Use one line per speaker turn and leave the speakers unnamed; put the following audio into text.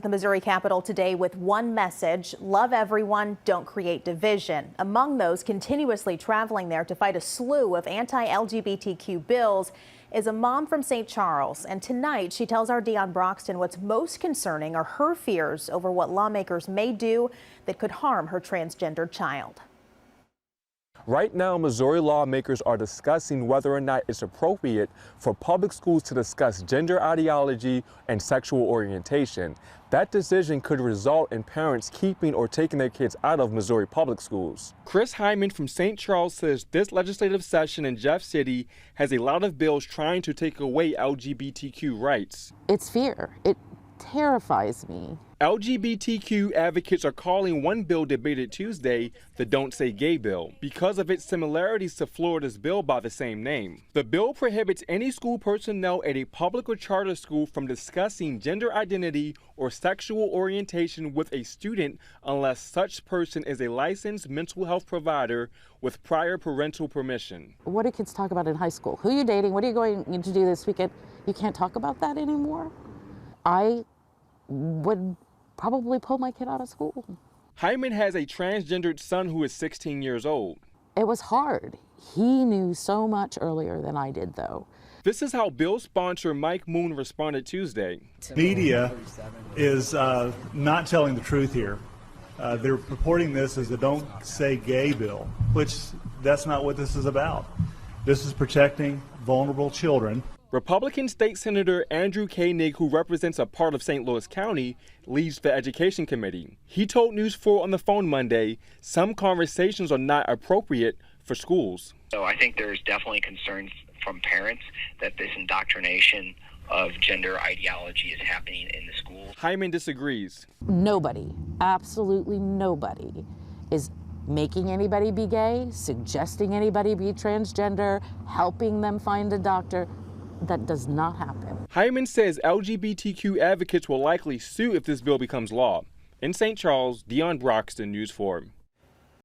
The Missouri Capitol today with one message: love everyone, don't create division. Among those continuously traveling there to fight a slew of anti-LGBTQ bills is a mom from St. Charles. And tonight she tells our Dionne Broxton what's most concerning are her fears over what lawmakers may do that could harm her transgender child.
Right now, Missouri lawmakers are discussing whether or not it's appropriate for public schools to discuss gender ideology and sexual orientation. That decision could result in parents keeping or taking their kids out of Missouri public schools. Chris Hyman from St. Charles says this legislative session in Jeff City has a lot of bills trying to take away LGBTQ rights.
It's fear. It terrifies me.
LGBTQ advocates are calling one bill debated Tuesday the Don't Say Gay bill because of its similarities to Florida's bill by the same name. The bill prohibits any school personnel at a public or charter school from discussing gender identity or sexual orientation with a student unless such person is a licensed mental health provider with prior parental permission.
What do kids talk about in high school? Who are you dating? What are you going to do this weekend? You can't talk about that anymore? I would probably pull my kid out of school.
Hyman has a transgendered son who is 16 years old.
It was hard. He knew so much earlier than I did, though.
This is how bill sponsor Mike Moon responded Tuesday.
Media is not telling the truth here. They're purporting this as a Don't Say Gay bill, which that's not what this is about. This is protecting vulnerable children.
Republican State Senator Andrew Koenig, who represents a part of St. Louis County, leads the Education Committee. He told News 4 on the phone Monday some conversations are not appropriate for schools.
So I think there's definitely concerns from parents that this indoctrination of gender ideology is happening in the schools.
Hyman disagrees.
Nobody, absolutely nobody, is making anybody be gay, suggesting anybody be transgender, helping them find a doctor. That does not happen.
Hyman says LGBTQ advocates will likely sue if this bill becomes law. In St. Charles, Dionne Broxton, News 4.